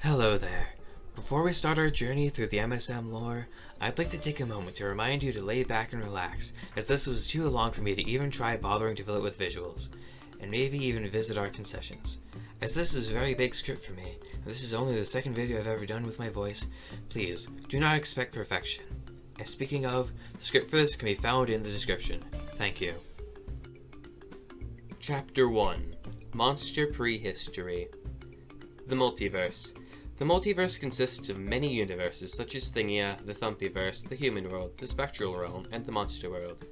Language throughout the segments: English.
Hello there. Before we start our journey through the MSM lore, I'd like to take a moment to remind you to lay back and relax, as this was too long for me to even try bothering to fill it with visuals, and maybe even visit our concessions. As this is a very big script for me, and this is only the second video I've ever done with my voice, please do not expect perfection. And speaking of, the script for this can be found in the description. Thank you. Chapter 1. Monster Prehistory. The Multiverse. The multiverse consists of many universes such as Thingia, the Thumpyverse, the Human World, the Spectral Realm, and the Monster World.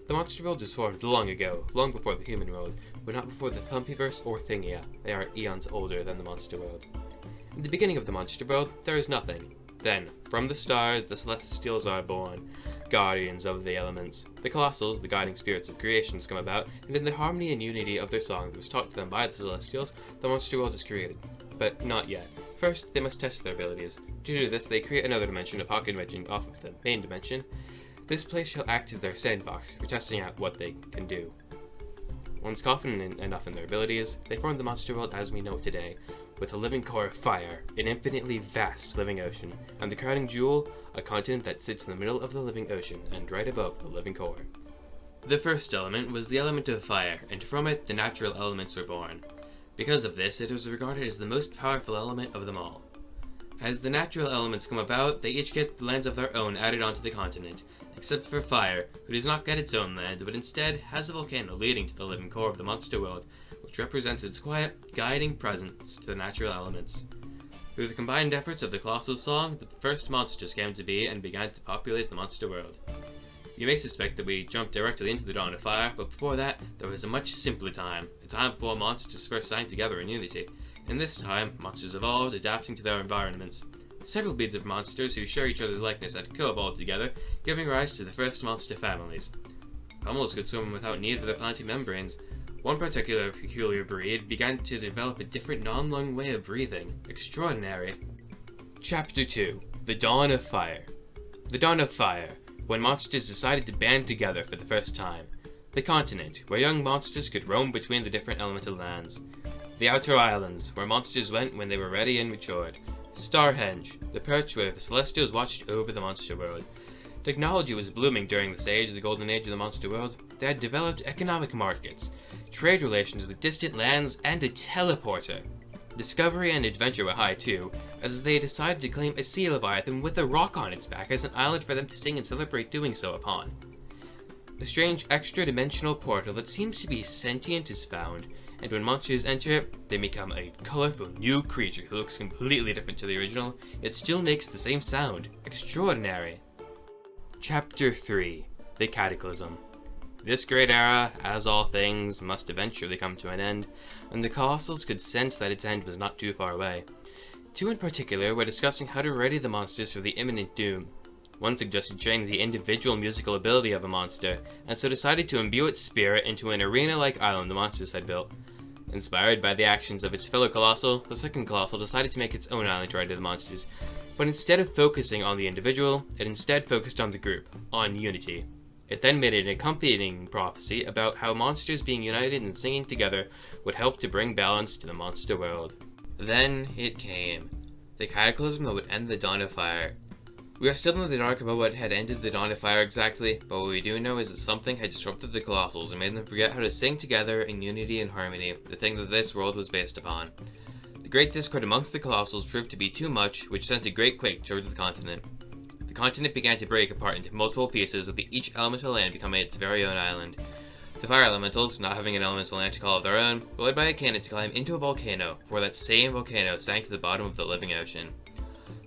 The Monster World was formed long ago, long before the Human World, but not before the Thumpyverse or Thingia. They are eons older than the Monster World. In the beginning of the Monster World, there is nothing. Then, from the stars, the Celestials are born, guardians of the elements. The Colossals, the guiding spirits of creations, come about, and in the harmony and unity of their song that was taught to them by the Celestials, the Monster World is created. But not yet. First, they must test their abilities. To do this, they create another dimension, a pocket dimension, off of the main dimension. This place shall act as their sandbox for testing out what they can do. Once confident enough in their abilities, they form the Monster World as we know it today, with a living core of fire, an infinitely vast living ocean, and the crowning jewel, a continent that sits in the middle of the living ocean and right above the living core. The first element was the element of fire, and from it the natural elements were born. Because of this, it was regarded as the most powerful element of them all. As the natural elements come about, they each get lands of their own added onto the continent, except for fire, who does not get its own land, but instead has a volcano leading to the living core of the Monster World, which represents its quiet, guiding presence to the natural elements. Through the combined efforts of the Colossal Song, the first monsters came to be and began to populate the Monster World. You may suspect that we jumped directly into the Dawn of Fire, but before that, there was a much simpler time, a time before monsters first sang together in unity. In this time, monsters evolved, adapting to their environments. Several breeds of monsters who share each other's likeness had co-evolved together, giving rise to the first monster families. Pummels could swim without need for their planting membranes. One particular peculiar breed began to develop a different non-lung way of breathing. Extraordinary. Chapter 2. The Dawn of Fire. The Dawn of Fire, when monsters decided to band together for the first time. The continent, where young monsters could roam between the different elemental lands. The outer islands, where monsters went when they were ready and matured. Starhenge, the perch where the Celestials watched over the Monster World. Technology was blooming during this age, the golden age of the Monster World. They had developed economic markets, trade relations with distant lands, and a teleporter. Discovery and adventure were high too, as they decided to claim a sea leviathan with a rock on its back as an island for them to sing and celebrate doing so upon. A strange extra-dimensional portal that seems to be sentient is found, and when monsters enter it, they become a colorful new creature who looks completely different to the original, yet still makes the same sound. Extraordinary. Chapter 3. The Cataclysm. This great era, as all things, must eventually come to an end, and the Colossals could sense that its end was not too far away. Two in particular were discussing how to ready the monsters for the imminent doom. One suggested training the individual musical ability of a monster, and so decided to imbue its spirit into an arena-like island the monsters had built. Inspired by the actions of its fellow Colossal, the second Colossal decided to make its own island to ready the monsters, but instead of focusing on the individual, it instead focused on the group, on unity. It then made an accompanying prophecy about how monsters being united and singing together would help to bring balance to the Monster World. Then it came. The cataclysm that would end the Dawn of Fire. We are still in the dark about what had ended the Dawn of Fire exactly, but what we do know is that something had disrupted the Colossals and made them forget how to sing together in unity and harmony, the thing that this world was based upon. The great discord amongst the Colossals proved to be too much, which sent a great quake towards the continent. The continent began to break apart into multiple pieces, with each elemental land becoming its very own island. The fire elementals, not having an elemental land to call of their own, were led by a cannon to climb into a volcano, before that same volcano sank to the bottom of the living ocean.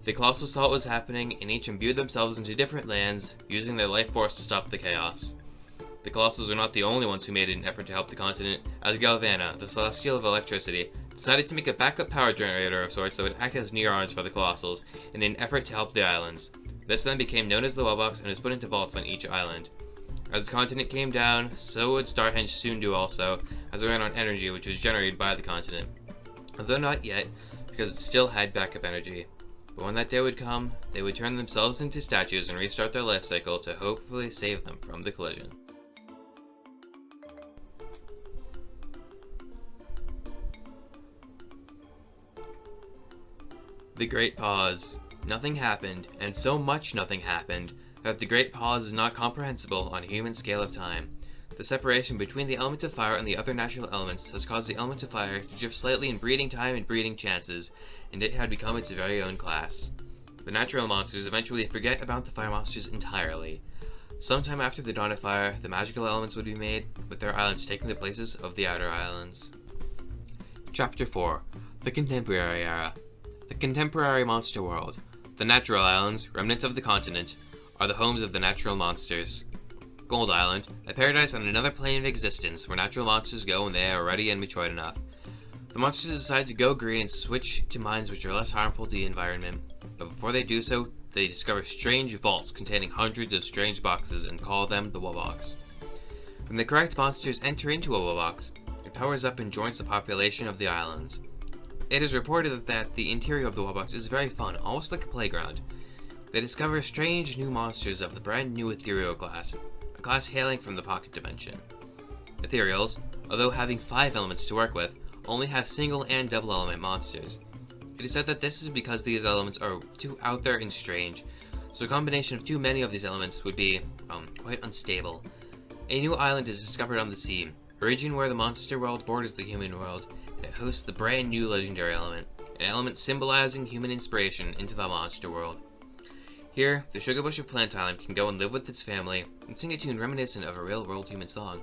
The Colossals saw what was happening, and each imbued themselves into different lands, using their life force to stop the chaos. The Colossals were not the only ones who made an effort to help the continent, as Galvana, the Celestial of Electricity, decided to make a backup power generator of sorts that would act as neurons for the Colossals, in an effort to help the islands. This then became known as the Wellbox and was put into vaults on each island. As the continent came down, so would Starhenge soon do also, as it ran on energy which was generated by the continent. Although not yet, because it still had backup energy. But when that day would come, they would turn themselves into statues and restart their life cycle to hopefully save them from the collision. The Great Pause. Nothing happened, and so much nothing happened, that the Great Pause is not comprehensible on a human scale of time. The separation between the element of fire and the other natural elements has caused the element of fire to drift slightly in breeding time and breeding chances, and it had become its very own class. The natural monsters eventually forget about the fire monsters entirely. Sometime after the dawn of fire, the magical elements would be made, with their islands taking the places of the outer islands. Chapter 4. The Contemporary Era. The contemporary monster world. The natural islands, remnants of the continent, are the homes of the natural monsters. Gold Island, a paradise on another plane of existence where natural monsters go when they are ready and matured enough. The monsters decide to go green and switch to mines which are less harmful to the environment, but before they do so, they discover strange vaults containing hundreds of strange boxes and call them the Wobox. When the correct monsters enter into a Wobox, it powers up and joins the population of the islands. It is reported that the interior of the Wobox is very fun, almost like a playground. They discover strange new monsters of the brand new ethereal class, a class hailing from the pocket dimension. Ethereals, although having 5 elements to work with, only have single and double element monsters. It is said that this is because these elements are too out there and strange, so a combination of too many of these elements would be, quite unstable. A new island is discovered on the sea, a region where the monster world borders the human world, and it hosts the brand new legendary element, an element symbolizing human inspiration into the monster world. Here, the Sugar Bush of Plant Island can go and live with its family and sing a tune reminiscent of a real-world human song.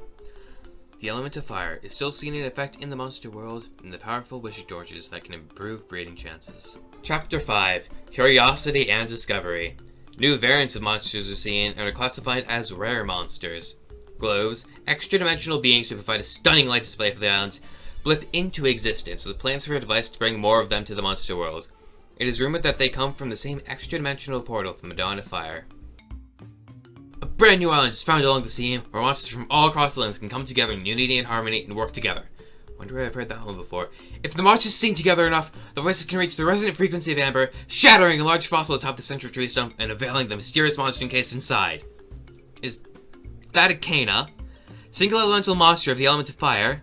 The element of fire is still seen in effect in the monster world and the powerful wishing torches that can improve breeding chances. Chapter 5. Curiosity and Discovery. New variants of monsters are seen and are classified as rare monsters. Globes, extra-dimensional beings who provide a stunning light display for the islands, blip into existence with plans for a device to bring more of them to the monster world. It is rumored that they come from the same extra-dimensional portal from the Dawn of Fire. A brand new island is found along the sea, where monsters from all across the lands can come together in unity and harmony and work together. Wonder where I've heard that one before. If the monsters sing together enough, the voices can reach the resonant frequency of amber, shattering a large fossil atop the central tree stump and unveiling the mysterious monster encased inside. Is that A.K.A? Single elemental monster of the element of fire?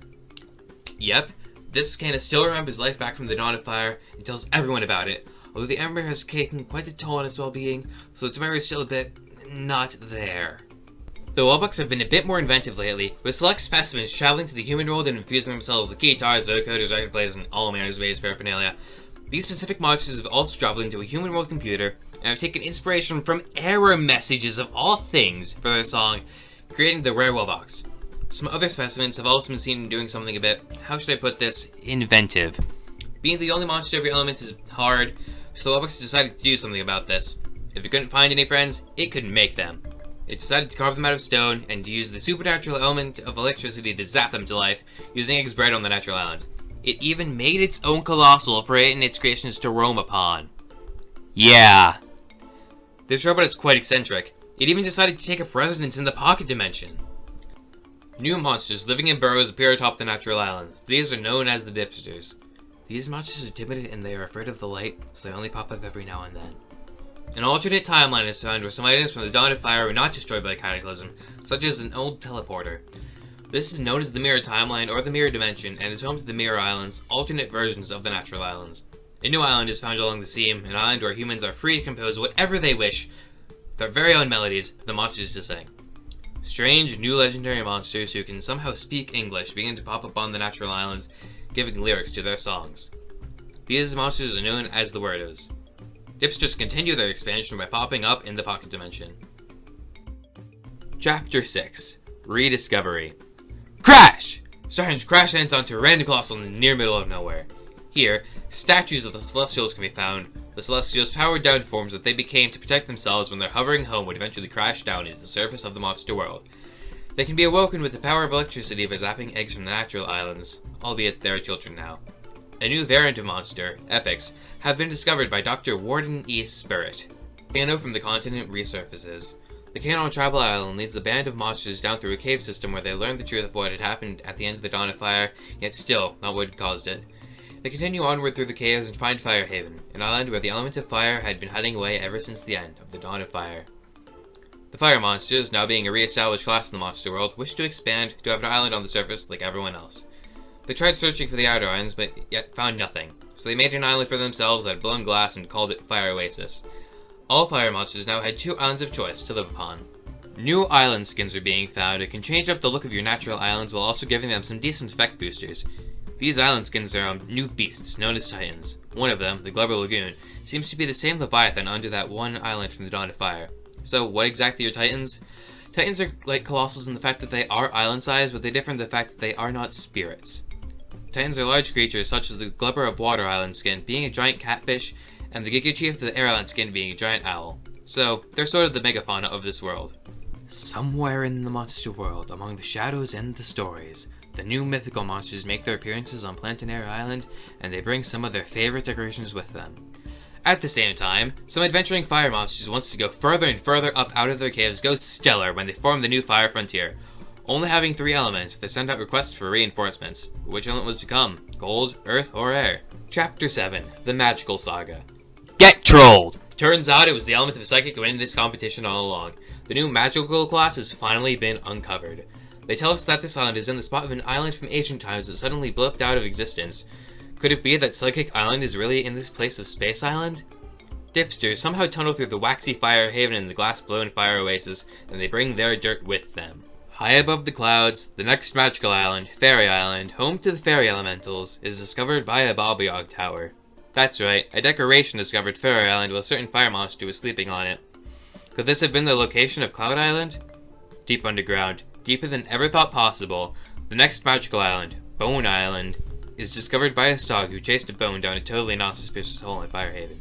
Yep. This Kana still remembers life back from the Dawn of Fire and tells everyone about it, although the ember has taken quite the toll on his well-being, so its memory is still a bit not there. The Wobox have been a bit more inventive lately, with select specimens traveling to the human world and infusing themselves with guitars, vocoders, record players, and all manners of bass paraphernalia. These specific monsters have also traveled into a human world computer and have taken inspiration from error messages of all things for their song, creating the rare Wobox. Some other specimens have also been seen doing something a bit, how should I put this, inventive. Being the only monster of your element is hard, so the Wobox decided to do something about this. If it couldn't find any friends, it could make them. It decided to carve them out of stone and to use the supernatural element of electricity to zap them to life, using eggs bred on the natural island. It even made its own colossal for it and its creations to roam upon. Yeah. This robot is quite eccentric. It even decided to take up residence in the pocket dimension. New monsters living in burrows appear atop the natural islands. These are known as the Dipsters. These monsters are timid and they are afraid of the light, so they only pop up every now and then. An alternate timeline is found where some items from the Dawn of Fire were not destroyed by the cataclysm, such as an old teleporter. This is known as the Mirror Timeline or the Mirror Dimension and is home to the Mirror Islands, alternate versions of the natural islands. A new island is found along the sea, an island where humans are free to compose whatever they wish, their very own melodies for the monsters to sing. Strange, new legendary monsters who can somehow speak English begin to pop up on the natural islands, giving lyrics to their songs. These monsters are known as the Weirdos. Dipsters continue their expansion by popping up in the pocket dimension. Chapter 6. Rediscovery. Crash! Starhenge crash lands onto a random colossal in the near middle of nowhere. Here, statues of the Celestials can be found. The Celestials' powered down forms that they became to protect themselves when their hovering home would eventually crash down into the surface of the monster world. They can be awoken with the power of electricity by zapping eggs from the natural islands, albeit they are children now. A new variant of monster, Epics, have been discovered by Dr. Warden E. Spirit. Kano from the continent resurfaces. The Kano on Tribal Island leads a band of monsters down through a cave system where they learn the truth of what had happened at the end of the Dawn of Fire, yet still not what had caused it. They continue onward through the caves and find Firehaven, an island where the element of fire had been hiding away ever since the end of the Dawn of Fire. The fire monsters, now being a re-established class in the monster world, wish to expand to have an island on the surface like everyone else. They tried searching for the outer islands, but yet found nothing. So they made an island for themselves out of blown glass and called it Fire Oasis. All fire monsters now had 2 islands of choice to live upon. New island skins are being found that can change up the look of your natural islands while also giving them some decent effect boosters. These island skins are new beasts known as Titans. One of them, the Glover Lagoon, seems to be the same Leviathan under that one island from the Dawn of Fire. So what exactly are Titans? Titans are like Colossals in the fact that they are island-sized, but they differ in the fact that they are not spirits. Titans are large creatures such as the Glubber of Water Island skin being a giant catfish, and the Giga Chief of the Air Island skin being a giant owl. So, they're sort of the megafauna of this world. Somewhere in the monster world, among the shadows and the stories, the new mythical monsters make their appearances on Planetary Island, and they bring some of their favorite decorations with them. At the same time, some adventuring fire monsters who wants to go further and further up out of their caves go stellar when they form the new fire frontier. Only having 3 elements, they send out requests for reinforcements. Which element was to come? Gold, earth, or air? Chapter 7, The Magical Saga. Get trolled! Turns out it was the element of Psychic winning this competition all along. The new magical class has finally been uncovered. They tell us that this island is in the spot of an island from ancient times that suddenly blipped out of existence. Could it be that Psychic Island is really in this place of Space Island? Dipsters somehow tunnel through the waxy fire haven and the glass-blown fire oasis, and they bring their dirt with them. High above the clouds, the next magical island, Fairy Island, home to the fairy elementals, is discovered by a Baba-Yog tower. That's right, a decoration discovered Fairy Island while a certain fire monster was sleeping on it. Could this have been the location of Cloud Island? Deep underground, deeper than ever thought possible, the next magical island, Bone Island, is discovered by a Stog who chased a bone down a totally not suspicious hole in Firehaven.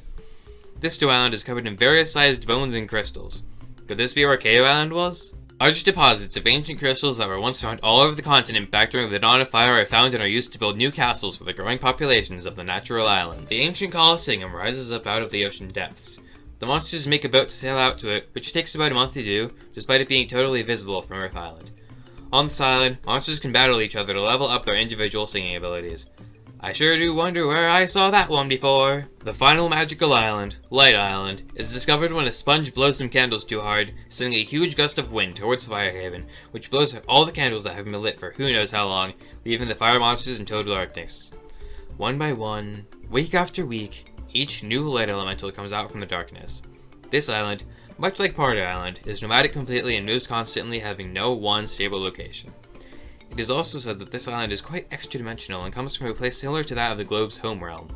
This new island is covered in various sized bones and crystals. Could this be where Cave Island was? Large deposits of ancient crystals that were once found all over the continent back during the Dawn of Fire are found and are used to build new castles for the growing populations of the natural islands. The ancient Colosseum rises up out of the ocean depths. The monsters make a boat to sail out to it, which takes about a month to do, despite it being totally visible from Earth Island. On this island, monsters can battle each other to level up their individual singing abilities. I sure do wonder where I saw that one before. The final magical island, Light Island, is discovered when a sponge blows some candles too hard, sending a huge gust of wind towards Firehaven, which blows out all the candles that have been lit for who knows how long, leaving the fire monsters in total darkness. One by one, week after week, each new light elemental comes out from the darkness. This island, much like Party Island, is nomadic completely and moves constantly, having no one stable location. It is also said that this island is quite extra-dimensional and comes from a place similar to that of the globe's home realm.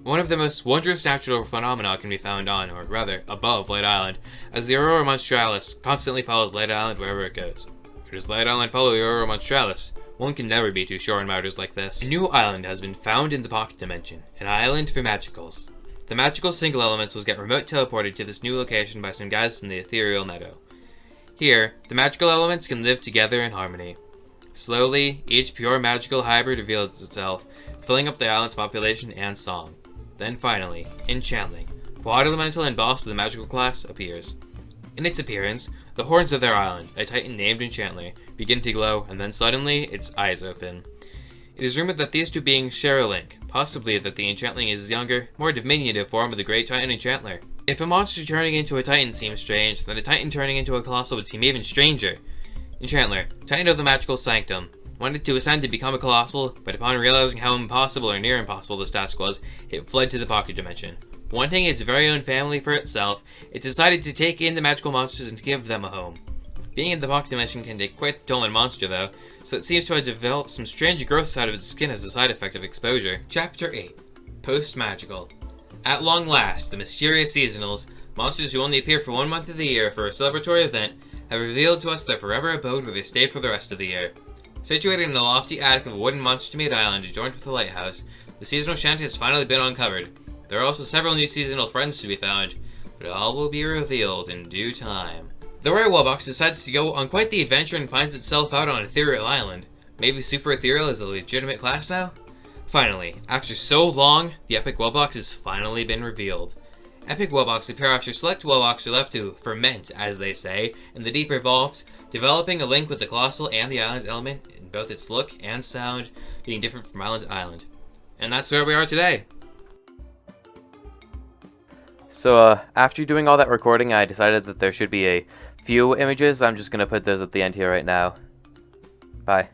One of the most wondrous natural phenomena can be found on, or rather, above Light Island, as the Aurora Monstralis constantly follows Light Island wherever it goes. Or does Light Island follow the Aurora Monstralis? One can never be too sure on matters like this. A new island has been found in the Pocket Dimension, an island for magicals. The magical single elementals get remote teleported to this new location by some guys in the Ethereal Meadow. Here, the magical elements can live together in harmony. Slowly, each pure magical hybrid reveals itself, filling up the island's population and song. Then finally, Enchantling, Water Elemental and boss of the magical class, appears. In its appearance, the horns of their island, a titan named Enchantler, begin to glow, and then suddenly, its eyes open. It is rumored that these two beings share a link, possibly that the Enchantling is the younger, more diminutive form of the great titan Enchantler. If a monster turning into a titan seems strange, then a titan turning into a colossal would seem even stranger. Enchantler, titan of the magical sanctum, wanted to ascend to become a colossal, but upon realizing how impossible or near impossible this task was, it fled to the Pocket Dimension. Wanting its very own family for itself, it decided to take in the magical monsters and give them a home. Being in the Pocket Dimension can take quite the toll on monster though, so it seems to have developed some strange growths out of its skin as a side effect of exposure. Chapter 8, Post-Magical. At long last, the mysterious seasonals, monsters who only appear for 1 month of the year for a celebratory event, have revealed to us their forever abode where they stay for the rest of the year. Situated in the lofty attic of a wooden monster-made island adorned with a lighthouse, the seasonal shanty has finally been uncovered. There are also several new seasonal friends to be found, but all will be revealed in due time. The Rare Wellbox decides to go on quite the adventure and finds itself out on Ethereal Island. Maybe Super Ethereal is a legitimate class now? Finally, after so long, the Epic Wellbox has finally been revealed. Epic Wellbox appear after select Wellbox are left to ferment, as they say, in the deeper vaults, developing a link with the Colossal and the Island's element in both its look and sound, being different from island to island. And that's where we are today. So, after doing all that recording, I decided that there should be a few images. I'm just going to put those at the end here right now. Bye.